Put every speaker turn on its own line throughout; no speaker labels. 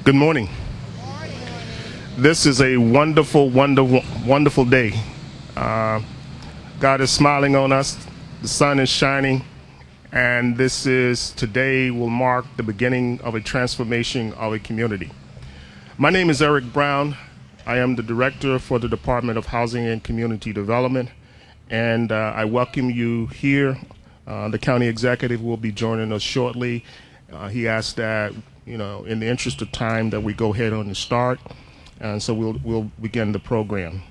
Good morning. This is a wonderful, wonderful, wonderful day. God is smiling on us. The sun is shining. And today will mark the beginning of a transformation of a community. My name is Eric Brown. I am the director for the Department of Housing and Community Development. And I welcome you here. The county executive will be joining us shortly. He asked that, in the interest of time, that we go ahead on and start. And so we'll begin the program.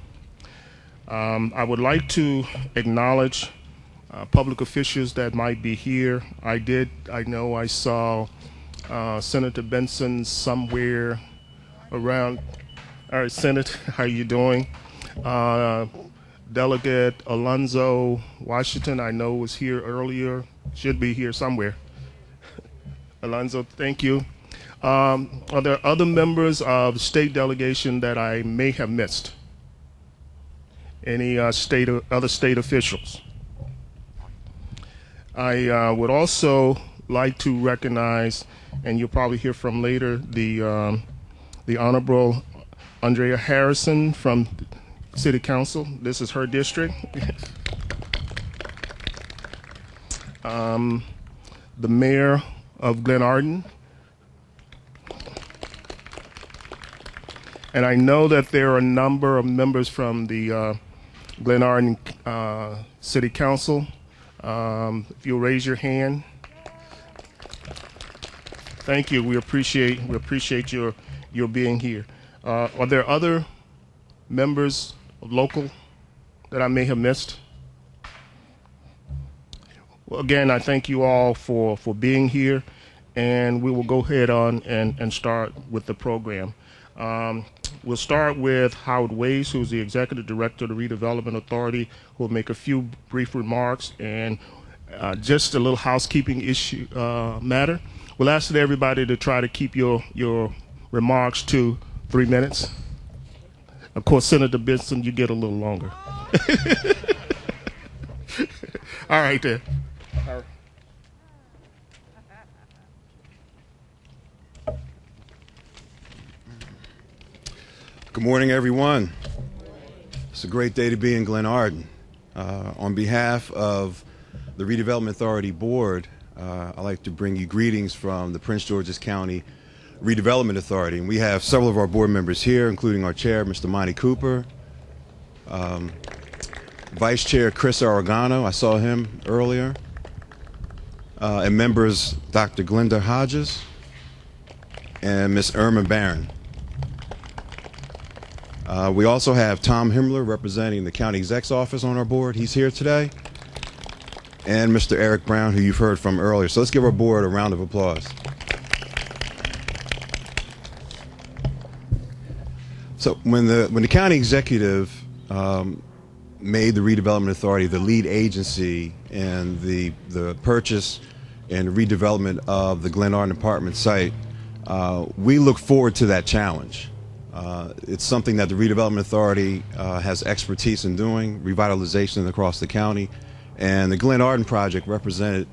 I would like to acknowledge public officials that might be here. I know I saw Senator Benson somewhere around. All right, Senator, how you doing? Delegate Alonzo Washington, I know was here earlier. Should be here somewhere. Alonzo, thank you. Are there other members of state delegation that I may have missed? Any other state officials? I would also like to recognize, and you'll probably hear from later, the Honorable Andrea Harrison from City Council. This is her district. The Mayor of Glenarden. And I know that there are a number of members from the Glenarden City Council. If you'll raise your hand. Thank you. We appreciate your being here. Are there other members of local that I may have missed? Well, again, I thank you all for being here, and we will go ahead on and start with the program. We'll start with Howard Ways, who's the Executive Director of the Redevelopment Authority, who will make a few brief remarks and just a little housekeeping issue matter. We'll ask everybody to try to keep your remarks to 3 minutes. Of course, Senator Benson, you get a little longer. All right, then. All right.
Good morning, everyone. It's a great day to be in Glenarden. On behalf of the Redevelopment Authority Board, I'd like to bring you greetings from the Prince George's County Redevelopment Authority. And we have several of our board members here, including our chair, Mr. Monty Cooper, Vice Chair Chris Aragano, I saw him earlier, and members Dr. Glenda Hodges and Ms. Irma Barron. We also have Tom Himmler representing the County Exec's Office on our board. He's here today. And Mr. Eric Brown, who you've heard from earlier. So let's give our board a round of applause. So when the County Executive made the Redevelopment Authority the lead agency in the purchase and redevelopment of the Glenarden apartment site, we look forward to that challenge. It's something that the Redevelopment Authority has expertise in doing, revitalization across the county, and the Glenarden project represented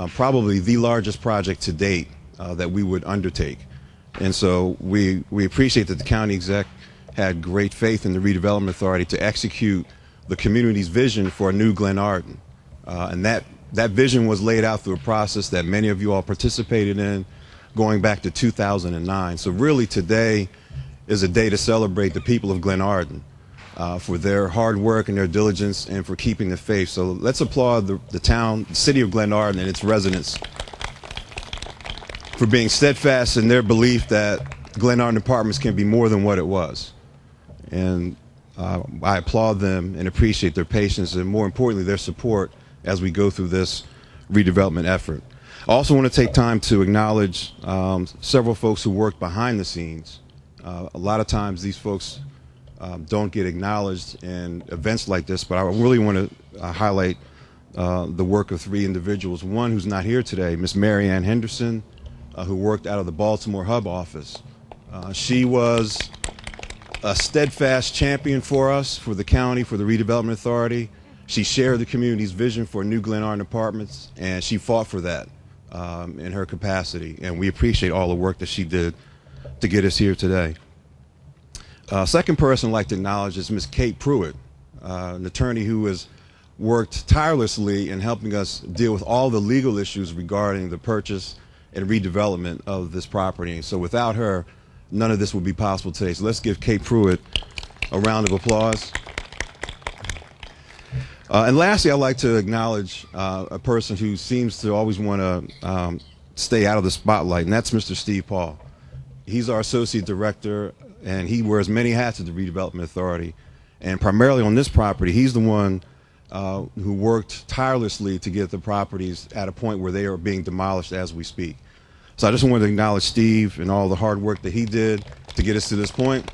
probably the largest project to date that we would undertake. And so we appreciate that the county exec had great faith in the Redevelopment Authority to execute the community's vision for a new Glenarden. And that vision was laid out through a process that many of you all participated in going back to 2009. So really today is a day to celebrate the people of Glenarden for their hard work and their diligence and for keeping the faith. So let's applaud the city of Glenarden and its residents for being steadfast in their belief that Glenarden Apartments can be more than what it was. And I applaud them and appreciate their patience and, more importantly, their support as we go through this redevelopment effort. I also want to take time to acknowledge several folks who worked behind the scenes. A lot of times these folks don't get acknowledged in events like this, but I really want to highlight the work of 3 individuals. One who's not here today, Miss Mary Ann Henderson, who worked out of the Baltimore Hub office. She was a steadfast champion for us, for the county, for the Redevelopment Authority. She shared the community's vision for new Glenarden Apartments, and she fought for that in her capacity. And we appreciate all the work that she did to get us here today. Second person I'd like to acknowledge is Ms. Kate Pruitt, an attorney who has worked tirelessly in helping us deal with all the legal issues regarding the purchase and redevelopment of this property. So without her, none of this would be possible today. So let's give Kate Pruitt a round of applause. And lastly, I'd like to acknowledge a person who seems to always want to stay out of the spotlight, and that's Mr. Steve Paul. He's our Associate Director, and he wears many hats at the Redevelopment Authority. And primarily on this property, he's the one who worked tirelessly to get the properties at a point where they are being demolished as we speak. So I just wanted to acknowledge Steve and all the hard work that he did to get us to this point.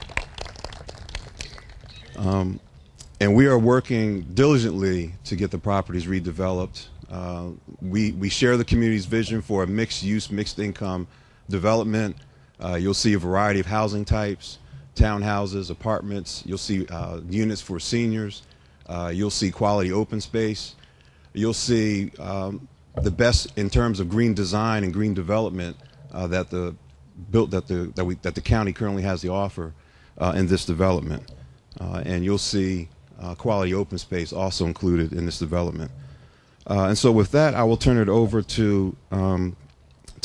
And we are working diligently to get the properties redeveloped. We share the community's vision for a mixed-use, mixed-income development. You'll see a variety of housing types, townhouses, apartments. You'll see units for seniors. You'll see quality open space. You'll see the best in terms of green design and green development that the county currently has to offer in this development. And you'll see quality open space also included in this development. And so with that, I will turn it over to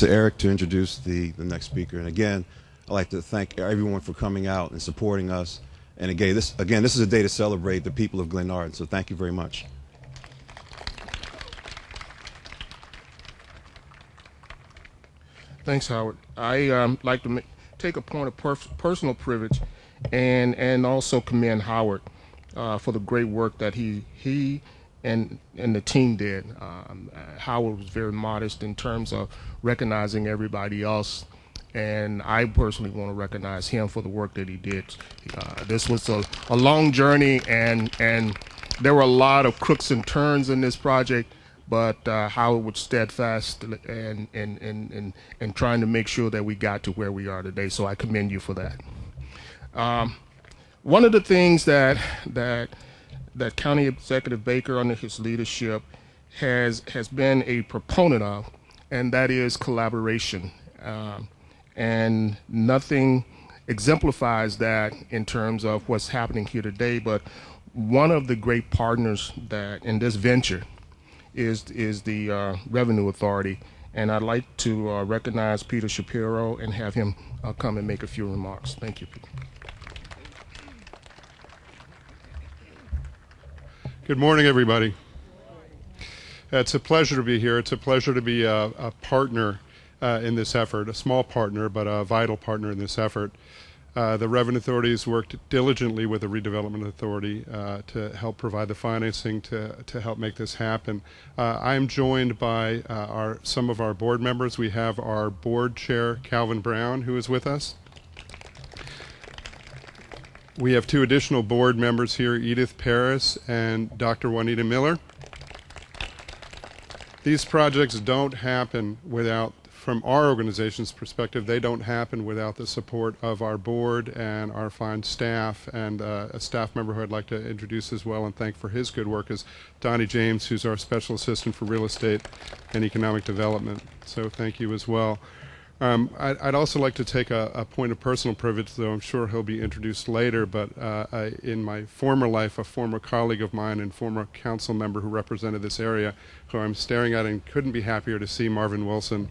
Eric to introduce the next speaker. And again, I'd like to thank everyone for coming out and supporting us. And again, this is a day to celebrate the people of Glenarden. So thank you very much.
Thanks, Howard. I like to take a point of personal privilege and also commend Howard for the great work that he and the team did. Howard was very modest in terms of recognizing everybody else, and I personally want to recognize him for the work that he did. This was a long journey, and there were a lot of crooks and turns in this project, but Howard was steadfast and trying to make sure that we got to where we are today. So I commend you for that. One of the things that County Executive Baker, under his leadership, has been a proponent of, and that is collaboration. And nothing exemplifies that in terms of what's happening here today. But one of the great partners that in this venture is the Revenue Authority, and I'd like to recognize Peter Shapiro and have him come and make a few remarks. Thank you, Peter.
Good morning, everybody. It's a pleasure to be here. It's a pleasure to be a partner in this effort, a small partner, but a vital partner in this effort. The Revenue Authority has worked diligently with the Redevelopment Authority to help provide the financing to help make this happen. I am joined by some of our board members. We have our board chair, Calvin Brown, who is with us. We have two additional board members here, Edith Paris and Dr. Juanita Miller. These projects don't happen without, from our organization's perspective, they don't happen without the support of our board and our fine staff. And a staff member who I'd like to introduce as well and thank for his good work is Donnie James, who's our Special Assistant for Real Estate and Economic Development. So thank you as well. I'd also like to take a point of personal privilege, though I'm sure he'll be introduced later, but in my former life, a former colleague of mine and former council member who represented this area, who I'm staring at and couldn't be happier to see, Marvin Wilson.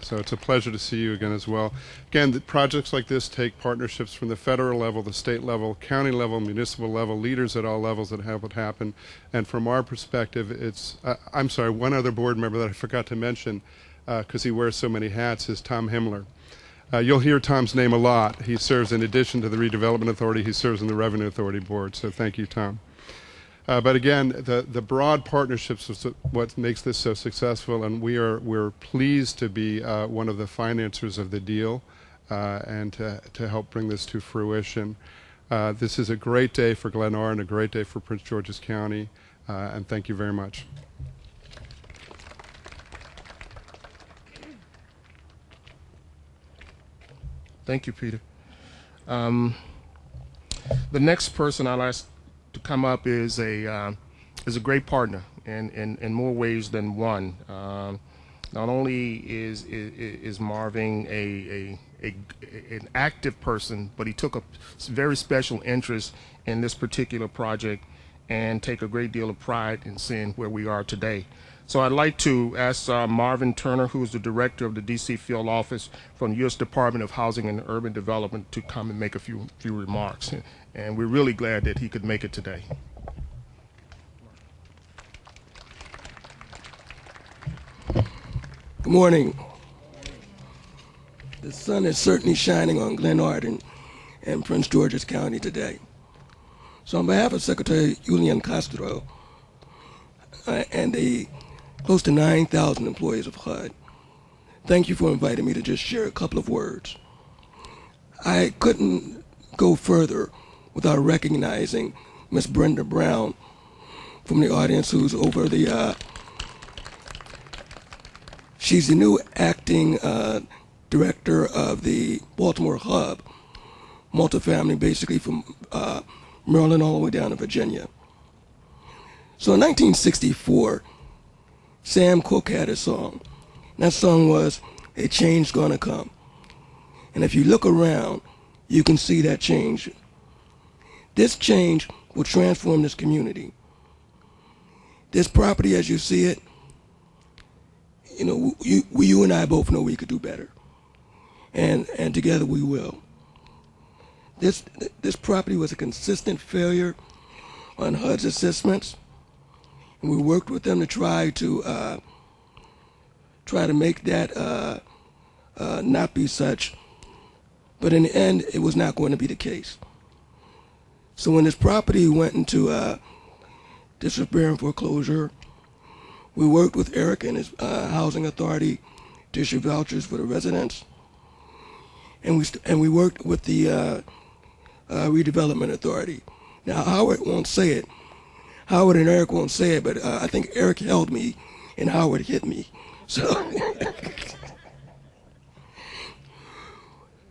So it's a pleasure to see you again as well. Again, projects like this take partnerships from the federal level, the state level, county level, municipal level, leaders at all levels that have it happen. And from our perspective, it's, I'm sorry, one other board member that I forgot to mention, because he wears so many hats, is Tom Himmler. You'll hear Tom's name a lot. He serves, in addition to the Redevelopment Authority, he serves on the Revenue Authority Board. So thank you, Tom. But again, the broad partnerships is what makes this so successful, and we're pleased to be one of the financiers of the deal and to help bring this to fruition. This is a great day for Glenarden, a great day for Prince George's County, and thank you very much.
Thank you, Peter. The next person I'll ask to come up is a great partner in more ways than one. Not only is Marvin an active person, but he took a very special interest in this particular project and take a great deal of pride in seeing where we are today. So I'd like to ask Marvin Turner, who is the director of the DC Field Office from the U.S. Department of Housing and Urban Development, to come and make a few remarks. And we're really glad that he could make it today.
Good morning. The sun is certainly shining on Glenarden and Prince George's County today. So on behalf of Secretary Julian Castro and the close to 9,000 employees of HUD, thank you for inviting me to just share a couple of words. I couldn't go further without recognizing Ms. Brenda Brown from the audience, who's over the she's the new acting director of the Baltimore Hub, multifamily, basically from Maryland all the way down to Virginia. So in 1964, Sam Cooke had a song. That song was "A Change Gonna Come." And if you look around, you can see that change. This change will transform this community. This property, as you see it, you know, you and I both know we could do better, and together we will. This property was a consistent failure on HUD's assessments, and we worked with them to try to make that not be such. But in the end, it was not going to be the case. So when this property went into disrepair and foreclosure, we worked with Eric and his housing authority to issue vouchers for the residents, and we worked with the redevelopment authority. Now Howard won't say it. Howard and Eric won't say it, but I think Eric held me and Howard hit me. So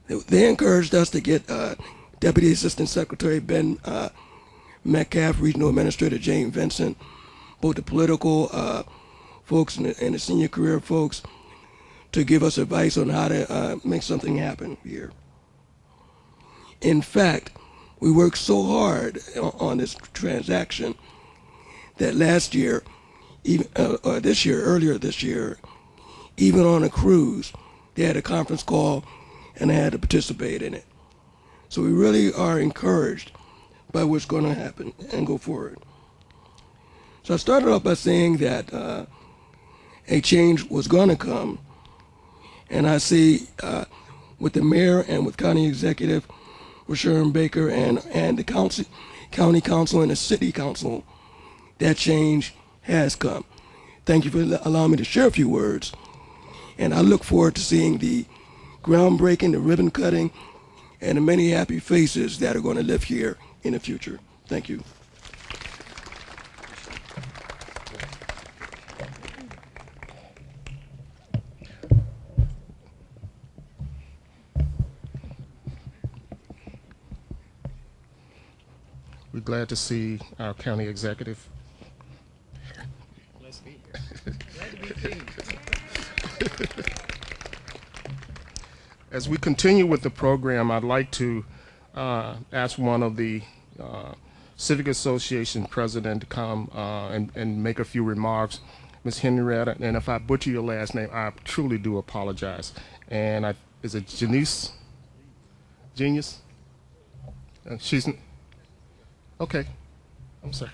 they encouraged us to get Deputy Assistant Secretary Ben Metcalf, Regional Administrator Jane Vincent, both the political folks and the senior career folks, to give us advice on how to make something happen here. In fact, we worked so hard on this transaction that last year, earlier this year, even on a cruise, they had a conference call and I had to participate in it. So we really are encouraged by what's going to happen and go forward. So I started off by saying that a change was going to come, and I see with the mayor and with county executive, with Sharon Baker and the county council and the city council, that change has come. Thank you for allowing me to share a few words, and I look forward to seeing the groundbreaking, the ribbon cutting, and the many happy faces that are going to live here in the future. Thank you.
We're glad to see our county executive. As we continue with the program, I'd like to ask one of the Civic Association president to come and make a few remarks. Ms. Henrietta, and if I butcher your last name, I truly do apologize. And is it Janice? Genius? She's... Okay, I'm sorry.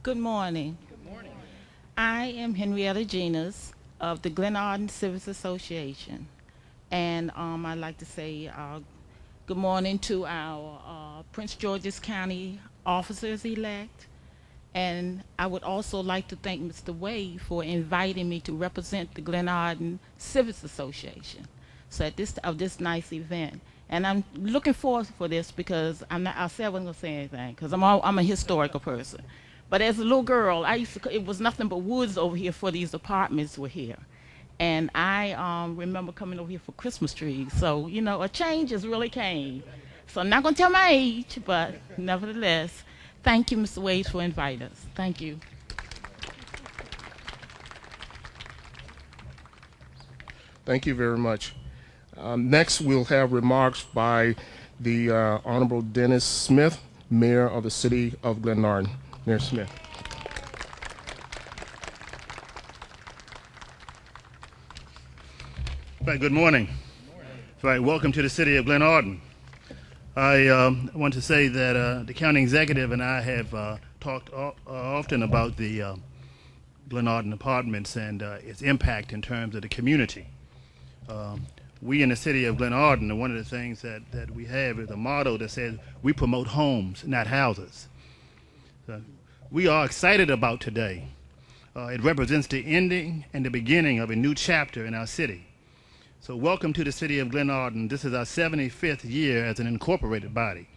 Good morning. Good morning. I am Henrietta Genas of the Glenarden Civic Association, and I'd like to say good morning to our Prince George's County officers-elect, and I would also like to thank Mr. Wade for inviting me to represent the Glenarden Civic Association at this nice event. And I'm looking forward for this because I said I wasn't going to say anything because I'm a historical person. But as a little girl, it was nothing but woods over here for these apartments were here. And I remember coming over here for Christmas trees. So, you know, a change has really came So I'm not going to tell my age, but nevertheless, thank you, Mr. Wade, for inviting us. Thank you.
Thank you very much. Next, we'll have remarks by the Honorable Dennis Smith, Mayor of the City of Glenarden. Mayor Smith.
Right, good morning. Right, welcome to the City of Glenarden. I want to say that the county executive and I have talked often about the Glenarden Apartments and its impact in terms of the community. We in the City of Glenarden, one of the things that we have is a motto that says we promote homes, not houses. So we are excited about today. It represents the ending and the beginning of a new chapter in our city. So welcome to the City of Glenarden. This is our 75th year as an incorporated body.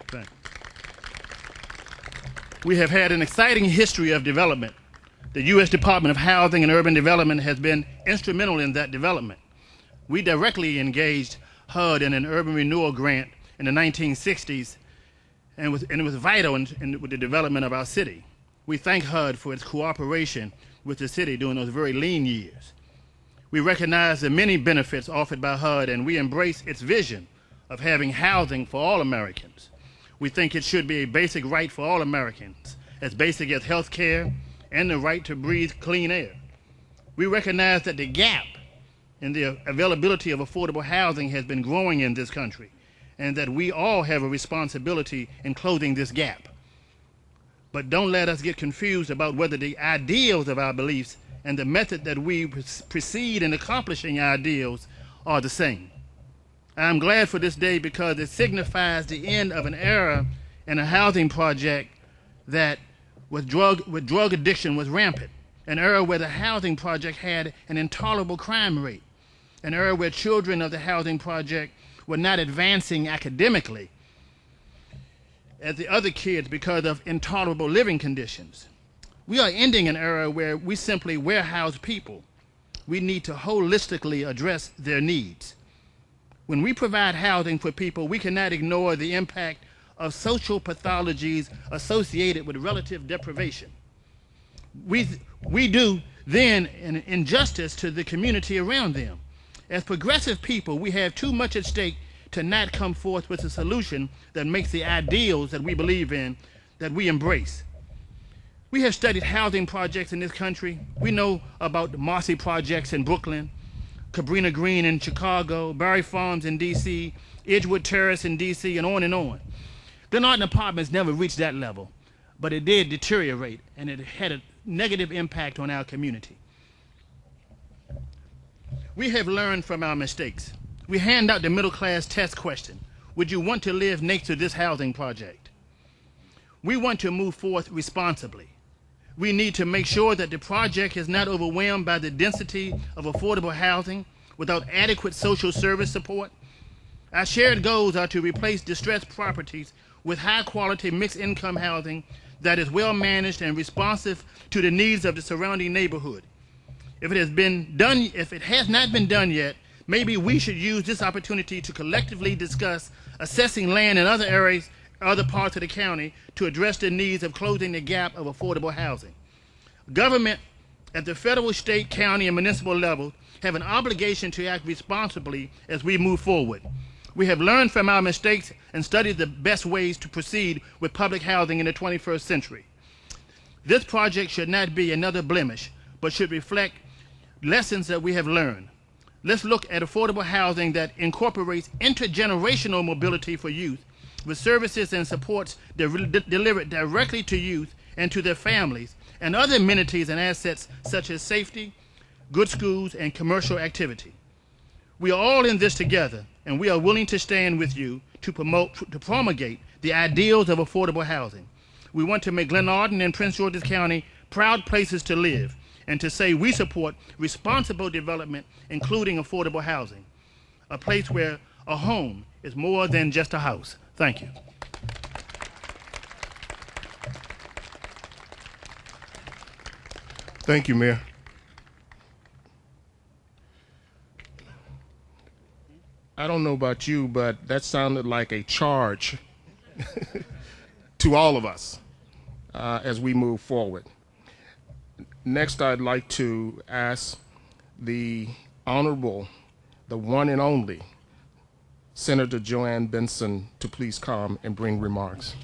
Thanks. We have had an exciting history of development. The U.S. Department of Housing and Urban Development has been instrumental in that development. We directly engaged HUD in an urban renewal grant in the 1960s, and it was vital with the development of our city. We thank HUD for its cooperation with the city during those very lean years. We recognize the many benefits offered by HUD, and we embrace its vision of having housing for all Americans. We think it should be a basic right for all Americans, as basic as health care and the right to breathe clean air. We recognize that the gap in the availability of affordable housing has been growing in this country, and that we all have a responsibility in closing this gap. But don't let us get confused about whether the ideals of our beliefs and the method that we proceed in accomplishing our ideals are the same. I'm glad for this day because it signifies the end of an era in a housing project that with drug addiction was rampant, an era where the housing project had an intolerable crime rate, an era where children of the housing project were not advancing academically as the other kids because of intolerable living conditions. We are ending an era where we simply warehouse people. We need to holistically address their needs. When we provide housing for people, we cannot ignore the impact of social pathologies associated with relative deprivation. We do then an injustice to the community around them. As progressive people, we have too much at stake to not come forth with a solution that makes the ideals that we believe in, that we embrace. We have studied housing projects in this country. We know about the Marcy projects in Brooklyn, Cabrini Green in Chicago, Barry Farms in D.C., Edgewood Terrace in D.C., and on and on. Glenarden Apartments never reached that level, but it did deteriorate, and it had a negative impact on our community. We have learned from our mistakes. We hand out the middle class test question. Would you want to live next to this housing project? We want to move forth responsibly. We need to make sure that the project is not overwhelmed by the density of affordable housing without adequate social service support. Our shared goals are to replace distressed properties with high-quality mixed-income housing that is well-managed and responsive to the needs of the surrounding neighborhood. If it has not been done yet, maybe we should use this opportunity to collectively discuss assessing land in other areas, other parts of the county to address the needs of closing the gap of affordable housing. Government at the federal, state, county, and municipal level have an obligation to act responsibly as we move forward. We have learned from our mistakes and studied the best ways to proceed with public housing in the 21st century. This project should not be another blemish, but should reflect lessons that we have learned. Let's look at affordable housing that incorporates intergenerational mobility for youth with services and supports delivered directly to youth and to their families, and other amenities and assets such as safety, good schools, and commercial activity. We are all in this together, and we are willing to stand with you to promulgate the ideals of affordable housing. We want to make Glenarden and Prince George's County proud places to live, and to say we support responsible development, including affordable housing, a place where a home is more than just a house. Thank you.
Thank you, Mayor. I don't know about you, but that sounded like a charge to all of us as we move forward. Next, I'd like to ask the Honorable, the one and only, Senator Joanne Benson to please come and bring remarks.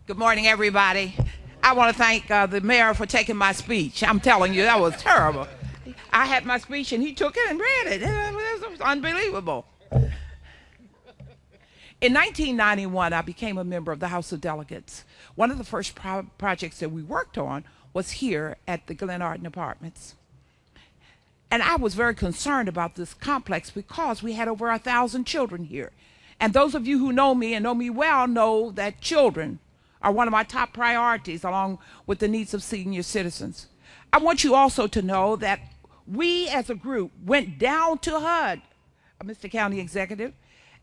Good morning, everybody. I want to thank the mayor for taking my speech. I'm telling you, that was terrible. I had my speech and he took it and read it. It was unbelievable. In 1991, I became a member of the House of Delegates. One of the first projects that we worked on was here at the Glenarden Apartments. And I was very concerned about this complex because we had over 1,000 children here. And those of you who know me and know me well know that children are one of my top priorities, along with the needs of senior citizens. I want you also to know that we as a group went down to HUD, Mr. County Executive,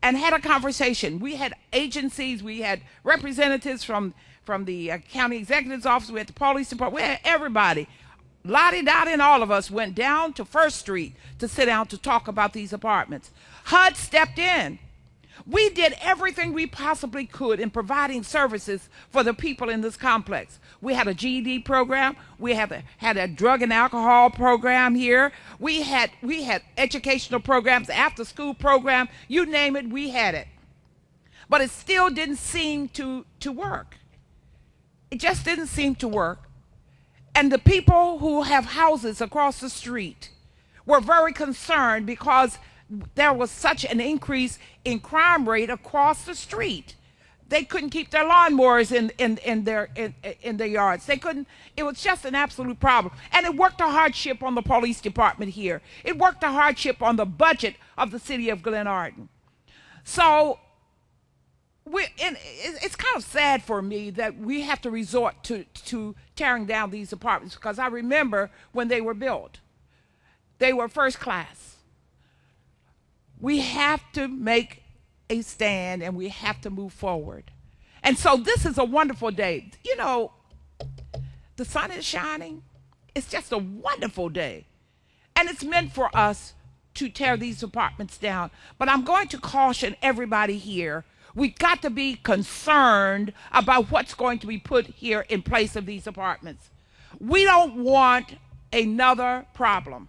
and had a conversation. We had agencies, we had representatives from the County Executive's office, we had the police department, we had everybody. Lottie Dottie and all of us went down to First Street to sit down to talk about these apartments. HUD stepped in. We did everything we possibly could in providing services for the people in this complex. We had a GED program. We had a drug and alcohol program here. We had educational programs, after school program, you name it, we had it. But it still didn't seem to work. It just didn't seem to work. And the people who have houses across the street were very concerned because there was such an increase in crime rate across the street. They couldn't keep their lawnmowers in their yards. They couldn't. It was just an absolute problem. And it worked a hardship on the police department here. It worked a hardship on the budget of the city of Glenarden. So it's kind of sad for me that we have to resort to tearing down these apartments, because I remember when they were built. They were first class. We have to make a stand and we have to move forward. And so this is a wonderful day. You know, the sun is shining. It's just a wonderful day. And it's meant for us to tear these apartments down. But I'm going to caution everybody here. We've got to be concerned about what's going to be put here in place of these apartments. We don't want another problem.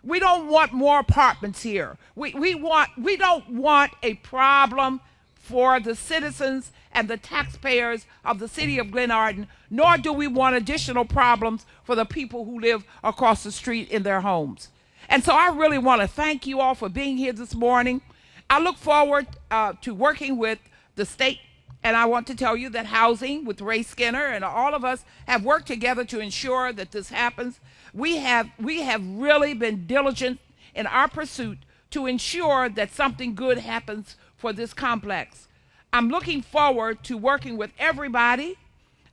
We don't want more apartments here. We don't want a problem for the citizens and the taxpayers of the city of Glenarden, nor do we want additional problems for the people who live across the street in their homes. And so I really want to thank you all for being here this morning. I look forward to working with the state, and I want to tell you that housing with Ray Skinner and all of us have worked together to ensure that this happens. We have really been diligent in our pursuit to ensure that something good happens for this complex. I'm looking forward to working with everybody.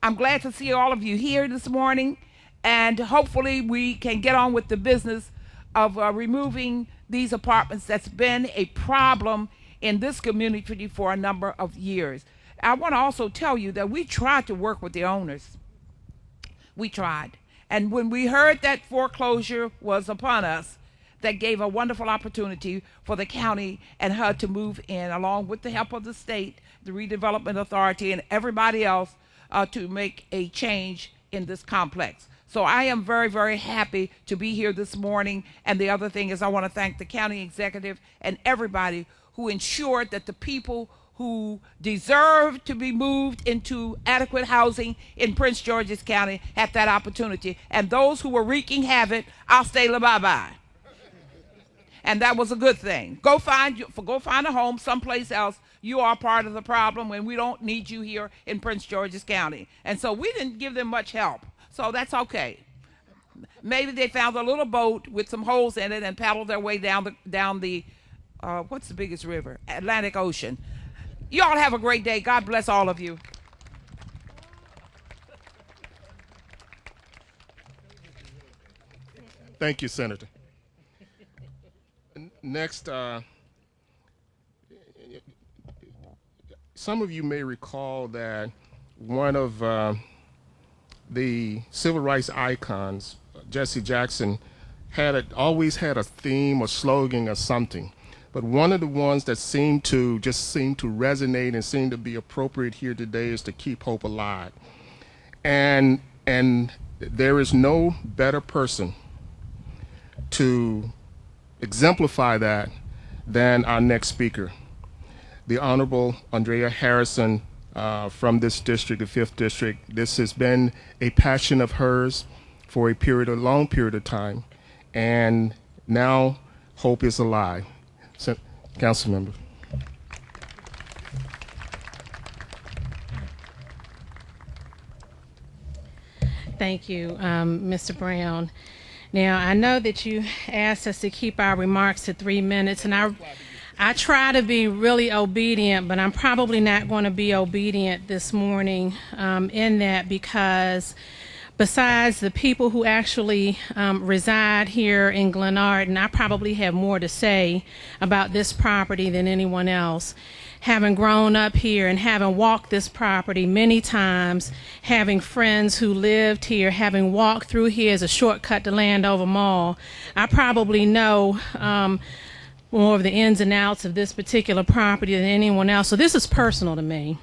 I'm glad to see all of you here this morning, and hopefully we can get on with the business of removing these apartments that's been a problem in this community for a number of years. I want to also tell you that we tried to work with the owners. We tried. And when we heard that foreclosure was upon us, that gave a wonderful opportunity for the county and HUD to move in, along with the help of the state, the Redevelopment Authority, and everybody else to make a change in this complex. So I am very, very happy to be here this morning. And the other thing is I want to thank the county executive and everybody who ensured that the people who deserve to be moved into adequate housing in Prince George's County had that opportunity. And those who were wreaking havoc, I'll say bye-bye. And that was a good thing. Go find a home someplace else. You are part of the problem, and we don't need you here in Prince George's County. And so we didn't give them much help. So that's okay. Maybe they found a little boat with some holes in it and paddled their way down the what's the biggest river? Atlantic Ocean. You all have a great day. God bless all of you.
Thank you, Senator. Next, some of you may recall that one of the civil rights icons, Jesse Jackson always had a theme or slogan or something. But one of the ones that seemed to resonate and seemed to be appropriate here today is to keep hope alive. And there is no better person to exemplify that than our next speaker, the Honorable Andrea Harrison from this district, the 5th District. This has been a passion of hers for a long period of time, and now hope is alive. So, Council Member.
Thank you, Mr. Brown. Now, I know that you asked us to keep our remarks to 3 minutes, and I try to be really obedient, but I'm probably not going to be obedient this morning in that, because besides the people who actually reside here in Glenarden, I probably have more to say about this property than anyone else. Having grown up here and having walked this property many times, having friends who lived here, having walked through here as a shortcut to Landover Mall, I probably know more of the ins and outs of this particular property than anyone else. So this is personal to me.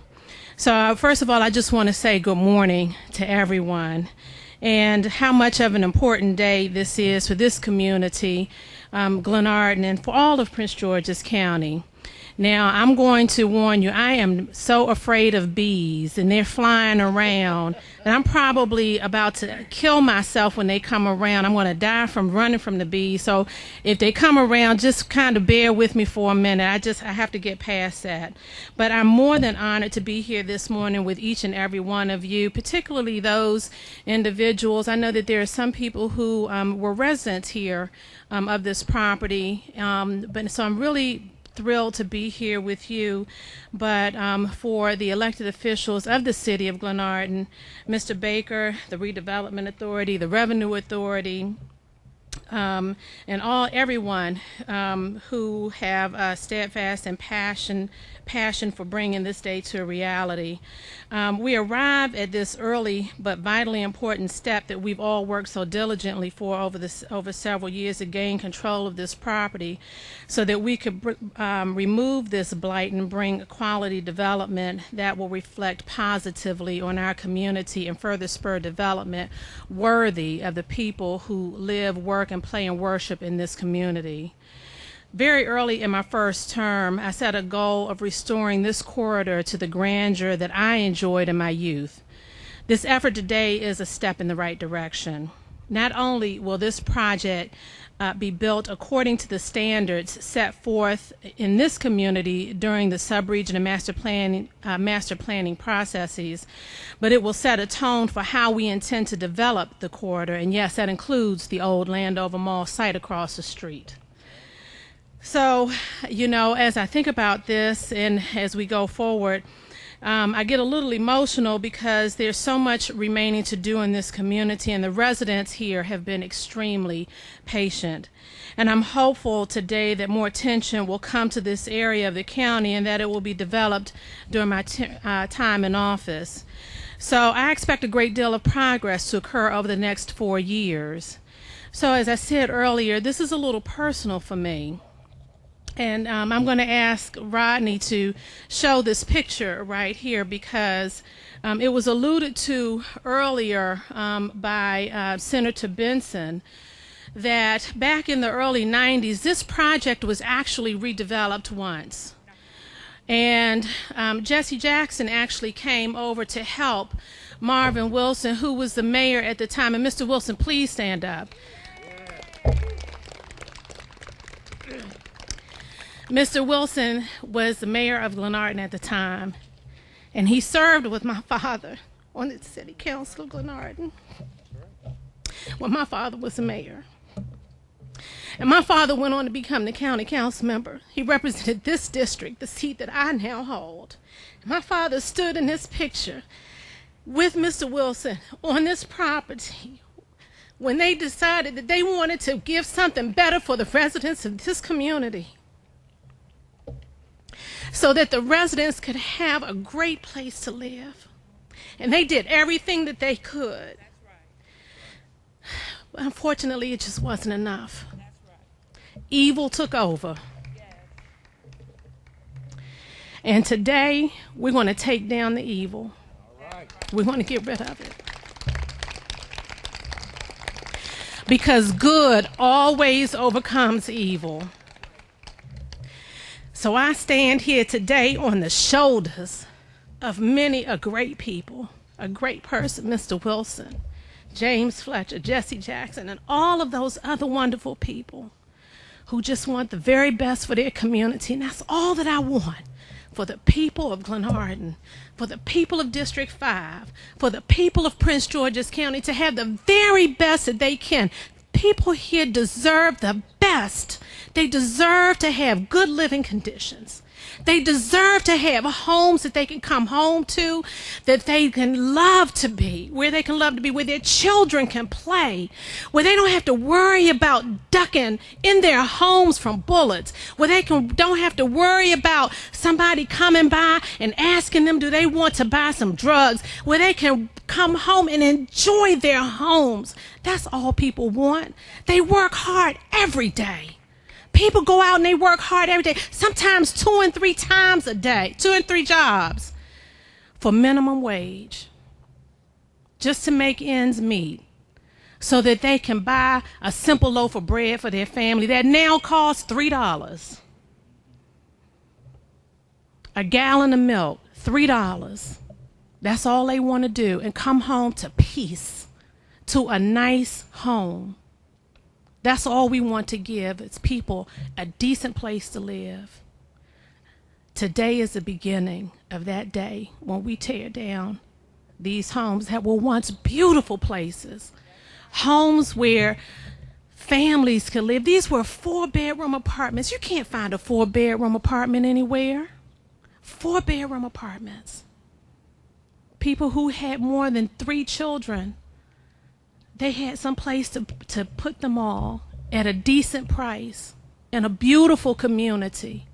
So first of all, I just want to say good morning to everyone, and how much of an important day this is for this community, Glenarden, and for all of Prince George's County. Now, I'm going to warn you, I am so afraid of bees, and they're flying around, and I'm probably about to kill myself when they come around. I'm going to die from running from the bees. So if they come around, just kind of bear with me for a minute. I have to get past that. But I'm more than honored to be here this morning with each and every one of you, particularly those individuals. I know that there are some people who were residents here of this property, but so I'm really thrilled to be here with you. But for the elected officials of the city of Glenarden, Mr. Baker, the Redevelopment Authority, the Revenue Authority, and everyone who have a steadfast and passion for bringing this day to a reality. We arrive at this early but vitally important step that we've all worked so diligently for over several years to gain control of this property, so that we could remove this blight and bring quality development that will reflect positively on our community and further spur development worthy of the people who live, work, and play and worship in this community. Very early in my first term, I set a goal of restoring this corridor to the grandeur that I enjoyed in my youth. This effort today is a step in the right direction. Not only will this project be built according to the standards set forth in this community during the sub-region and master planning processes, but it will set a tone for how we intend to develop the corridor, and yes, that includes the old Landover Mall site across the street. So, you know, as I think about this and as we go forward, I get a little emotional because there's so much remaining to do in this community, and the residents here have been extremely patient. And I'm hopeful today that more attention will come to this area of the county and that it will be developed during my time in office. So I expect a great deal of progress to occur over the next 4 years. So as I said earlier, this is a little personal for me. And I'm going to ask Rodney to show this picture right here, because it was alluded to earlier by Senator Benson that back in the early 90s, this project was actually redeveloped once. And Jesse Jackson actually came over to help Marvin Wilson, who was the mayor at the time. And Mr. Wilson, please stand up. Mr. Wilson was the mayor of Glenarden at the time, and he served with my father on the city council of Glenarden when my father was the mayor. And my father went on to become the county council member. He represented this district, the seat that I now hold. And my father stood in this picture with Mr. Wilson on this property when they decided that they wanted to give something better for the residents of this community, so that the residents could have a great place to live. And they did everything that they could. But unfortunately, it just wasn't enough. Evil took over. And today, we're going to take down the evil. We want to get rid of it. Because good always overcomes evil. So I stand here today on the shoulders of many a great people, a great person, Mr. Wilson, James Fletcher, Jesse Jackson, and all of those other wonderful people who just want the very best for their community. And that's all that I want. For the people of Glenarden, for the people of District 5, for the people of Prince George's County to have the very best that they can. People here deserve the best. They deserve to have good living conditions. They deserve to have homes that they can come home to, that they can love to be, where they can love to be, where their children can play, where they don't have to worry about ducking in their homes from bullets, where they don't have to worry about somebody coming by and asking them, do they want to buy some drugs, where they can come home and enjoy their homes. That's all people want. They work hard every day. People go out and they work hard every day, sometimes 2 and 3 times a day, 2 and 3 jobs for minimum wage, just to make ends meet, so that they can buy a simple loaf of bread for their family that now costs $3. A gallon of milk, $3. That's all they want to do, and come home to peace, to a nice home. That's all we want to give is people a decent place to live. Today is the beginning of that day when we tear down these homes that were once beautiful places, homes where families could live. These were 4-bedroom apartments. You can't find a 4-bedroom apartment anywhere. 4-bedroom apartments. People who had more than 3 children, they had some place to put them all at a decent price in a beautiful community.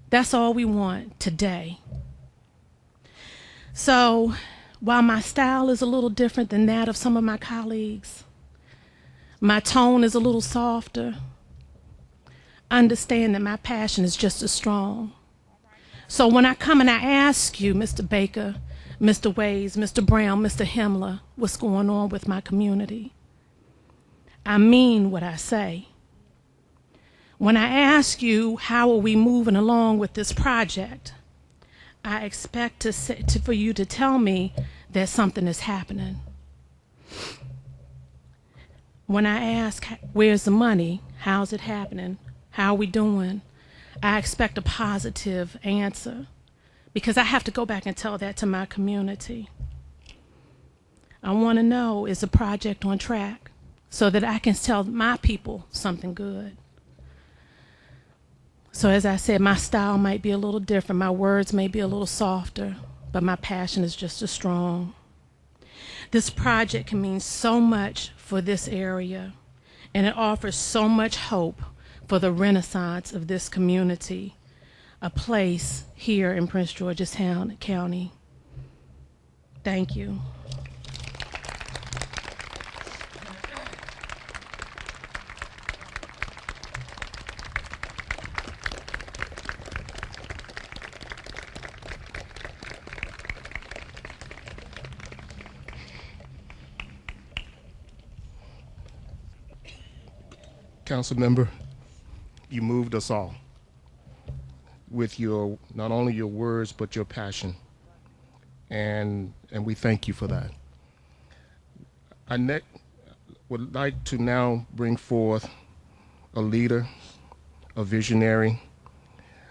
That's all we want today. So while my style is a little different than that of some of my colleagues, my tone is a little softer, understand that my passion is just as strong. So when I come and I ask you, Mr. Baker, Mr. Ways, Mr. Brown, Mr. Himmler, what's going on with my community, I mean what I say. When I ask you how are we moving along with this project, I expect for you to tell me that something is happening. When I ask where's the money, how's it happening, how are we doing, I expect a positive answer, because I have to go back and tell that to my community. I want to know, is the project on track, so that I can tell my people something good. So as I said, my style might be a little different, my words may be a little softer, but my passion is just as strong. This project can mean so much for this area, and it offers so much hope for the renaissance of this community, a place here in Prince George's County. Thank you.
Council member, you moved us all with your, not only your words, but your passion. And we thank you for that. I would like to now bring forth a leader, a visionary,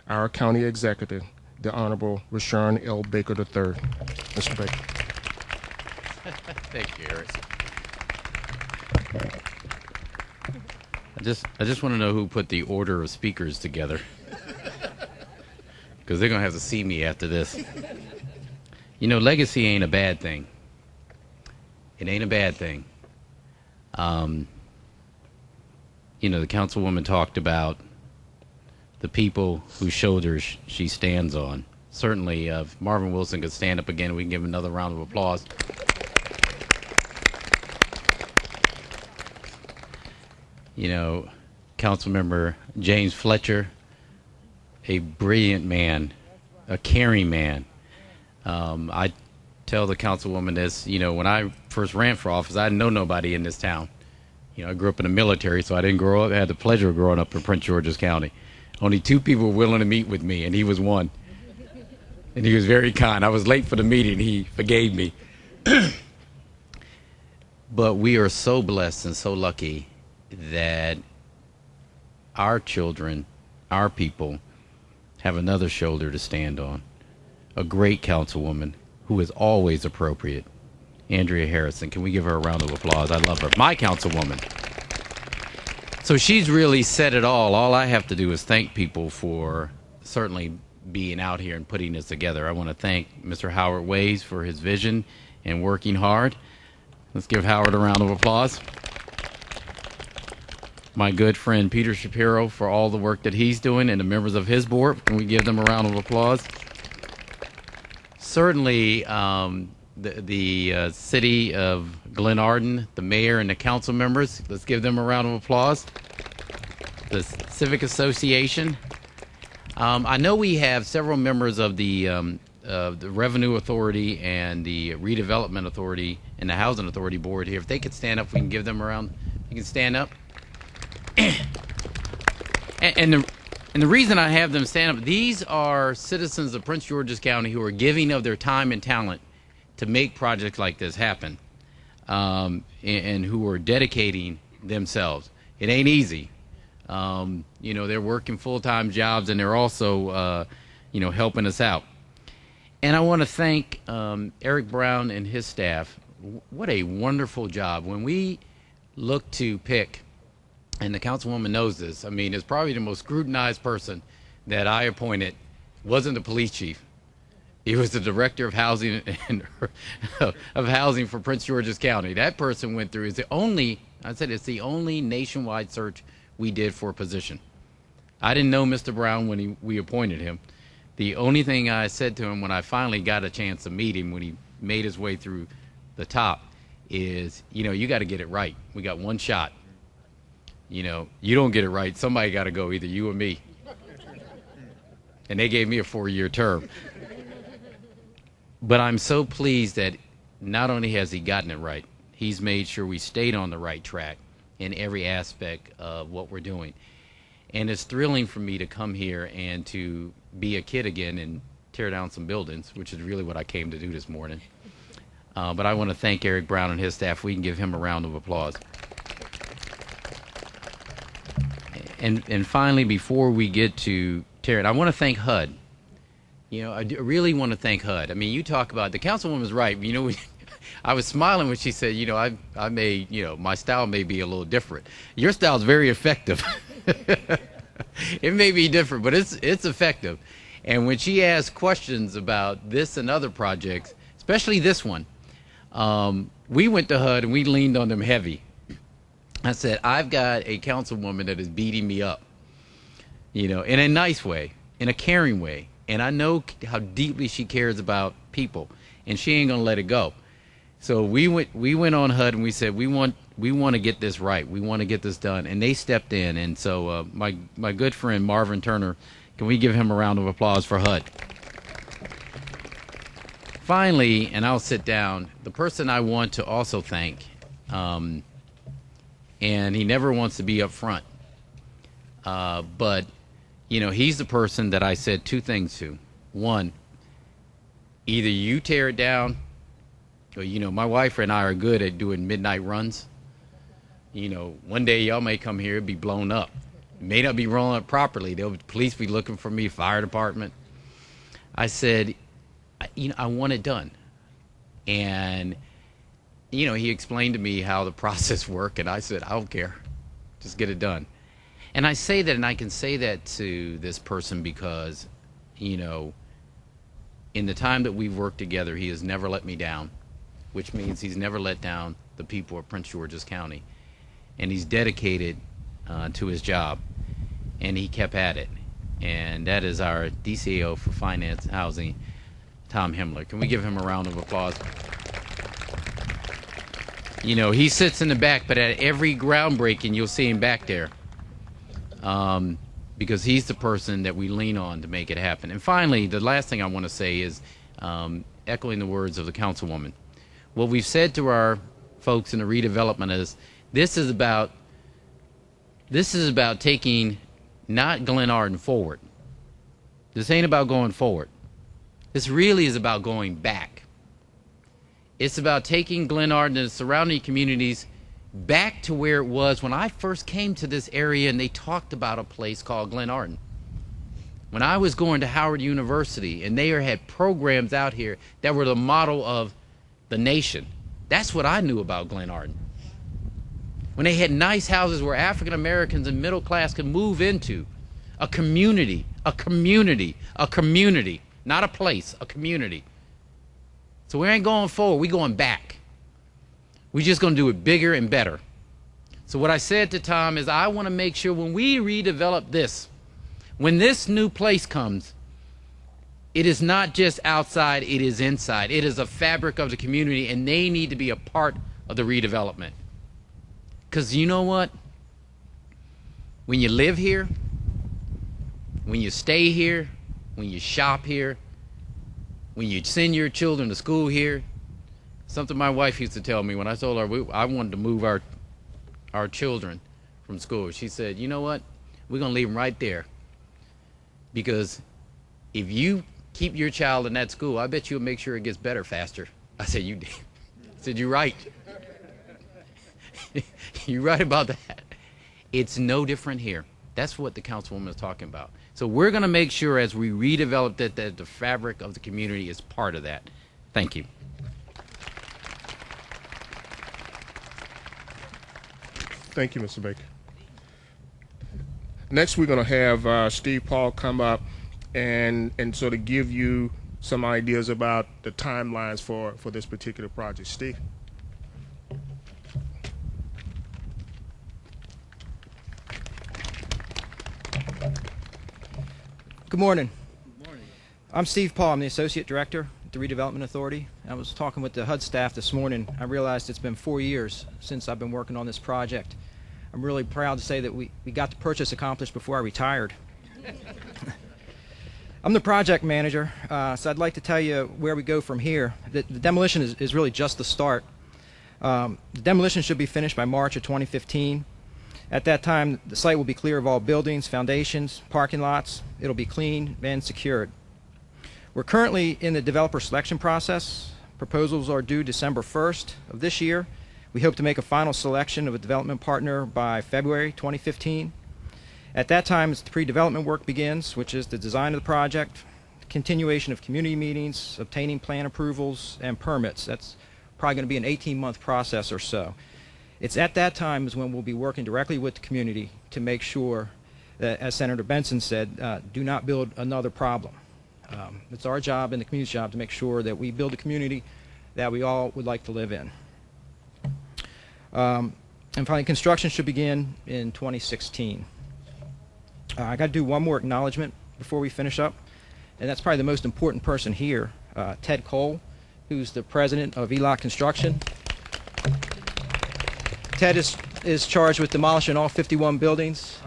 our county executive, the Honorable Rashawn L. Baker III. Mr. Baker.
Thank you, Harris. I just want to know who put the order of speakers together, because they're going to have to see me after this. You know, legacy ain't a bad thing. It ain't a bad thing. You know, the councilwoman talked about the people whose shoulders she stands on. Certainly, if Marvin Wilson could stand up again, we can give him another round of applause. you know, Councilmember James Fletcher, a brilliant man, a caring man. I tell the councilwoman this, you know, when I first ran for office, I didn't know nobody in this town. You know, I grew up in the military, so I didn't grow up. I had the pleasure of growing up in Prince George's County. Only 2 people were willing to meet with me, and he was one. And he was very kind. I was late for the meeting. He forgave me. But we are so blessed and so lucky that our children, our people, have another shoulder to stand on. A great councilwoman who is always appropriate. Andrea Harrison. Can we give her a round of applause? I love her. My councilwoman. So she's really said it all. All I have to do is thank people for certainly being out here and putting this together. I want to thank Mr. Howard Ways for his vision and working hard. Let's give Howard a round of applause. My good friend Peter Shapiro for all the work that he's doing and the members of his board. Can we give them a round of applause? Certainly, the city of Glenarden, the mayor and the council members. Let's give them a round of applause. The Civic Association. I know we have several members of the Revenue Authority and the Redevelopment Authority and the Housing Authority board here. If they could stand up, we can give them a round. You can stand up. And the reason I have them stand up, these are citizens of Prince George's County who are giving of their time and talent to make projects like this happen, and who are dedicating themselves. It ain't easy. You know, they're working full-time jobs, and they're also, you know, helping us out. And I want to thank Eric Brown and his staff. What a wonderful job. When we look to pick, and the councilwoman knows this, I mean, it's probably the most scrutinized person that I appointed wasn't the police chief. He was the director of housing and of housing for Prince George's County. That person went through. It's the only nationwide search we did for a position. I didn't know Mr. Brown when we appointed him. The only thing I said to him when I finally got a chance to meet him when he made his way through the top is, you know, you got to get it right. We got one shot. You know, you don't get it right, somebody got to go, either you or me. And they gave me a 4-year term. But I'm so pleased that not only has he gotten it right, he's made sure we stayed on the right track in every aspect of what we're doing. And it's thrilling for me to come here and to be a kid again and tear down some buildings, which is really what I came to do this morning. But I want to thank Eric Brown and his staff. We can give him a round of applause. And finally, before we get to tear it, I want to thank HUD. You know, I really want to thank HUD. I mean, you talk about, the councilwoman was right. You know, I was smiling when she said, you know, I may, you know, my style may be a little different. Your style is very effective. It may be different, but it's effective. And when she asked questions about this and other projects, especially this one, we went to HUD and we leaned on them heavy. I said, I've got a councilwoman that is beating me up, you know, in a nice way, in a caring way. And I know how deeply she cares about people, and she ain't gonna let it go. So we went on HUD and we said, we want to get this right. We want to get this done. And they stepped in. And so my good friend Marvin Turner, can we give him a round of applause for HUD? Finally, and I'll sit down, the person I want to also thank, and he never wants to be up front, but you know, he's the person that I said 2 things to. One, either you tear it down, or, you know, my wife and I are good at doing midnight runs. You know, one day y'all may come here, be blown up. It may not be rolling up properly. The police be looking for me, fire department. I said, you know, I want it done. And, you know, he explained to me how the process worked, and I said, I don't care. Just get it done. And I say that, and I can say that to this person because, you know, in the time that we've worked together, he has never let me down, which means he's never let down the people of Prince George's County. And he's dedicated to his job, and he kept at it. And that is our DCAO for Finance Housing, Tom Himmler. Can we give him a round of applause? You know, he sits in the back, but at every groundbreaking, you'll see him back there. Because he's the person that we lean on to make it happen. And finally, the last thing I want to say is, echoing the words of the councilwoman, what we've said to our folks in the redevelopment is, this is about taking not Glenarden forward. This ain't about going forward. This really is about going back. It's about taking Glenarden and the surrounding communities back to where it was when I first came to this area and they talked about a place called Glenarden. When I was going to Howard University and they had programs out here that were the model of the nation. That's what I knew about Glenarden. When they had nice houses where African Americans and middle class could move into. A community, a community, a community. Not a place, a community. So we ain't going forward, we going back. We're just going to do it bigger and better. So what I said to Tom is I want to make sure when we redevelop this, when this new place comes, it is not just outside, it is inside. It is a fabric of the community, and they need to be a part of the redevelopment. Because you know what? When you live here, when you stay here, when you shop here, when you send your children to school here, something my wife used to tell me when I told her I wanted to move our children from school. She said, you know what? We're going to leave them right there. Because if you keep your child in that school, I bet you'll make sure it gets better faster. I said, you did. I said, you're right. You're right about that. It's no different here. That's what the councilwoman is talking about. So we're going to make sure as we redevelop that the fabric of the community is part of that. Thank you.
Thank you, Mr. Baker. Next, we're going to have Steve Paul come up and sort of give you some ideas about the timelines for this particular project. Steve?
Good morning. Good morning. I'm Steve Paul. I'm the Associate Director at the Redevelopment Authority. I was talking with the HUD staff this morning. I realized it's been 4 years since I've been working on this project. I'm really proud to say that we got the purchase accomplished before I retired. I'm the project manager, so I'd like to tell you where we go from here. The demolition is really just the start. The demolition should be finished by March of 2015. At that time, the site will be clear of all buildings, foundations, parking lots. It'll be clean and secured. We're currently in the developer selection process. Proposals are due December 1st of this year. We hope to make a final selection of a development partner by February 2015. At that time, the pre-development work begins, which is the design of the project, continuation of community meetings, obtaining plan approvals, and permits. That's probably going to be an 18-month process or so. It's at that time is when we'll be working directly with the community to make sure that, as Senator Benson said, do not build another problem. It's our job and the community's job to make sure that we build a community that we all would like to live in. And finally, construction should begin in 2016. I got to do one more acknowledgement before we finish up, and that's probably the most important person here, Ted Cole, who's the president of ELOC Construction. Ted is charged with demolishing all 51 buildings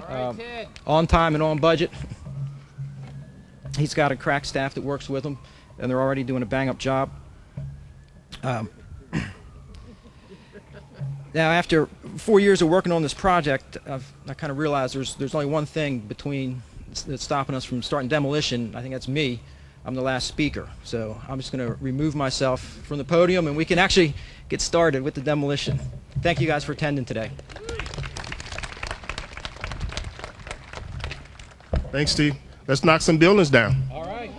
on time and on budget. He's got a crack staff that works with him, and they're already doing a bang-up job. Now, after 4 years of working on this project, I kind of realized there's only one thing that's stopping us from starting demolition. I think that's me. I'm the last speaker, so I'm just going to remove myself from the podium, and we can actually get started with the demolition. Thank you guys for attending today.
Thanks, Steve. Let's knock some buildings down.
All right.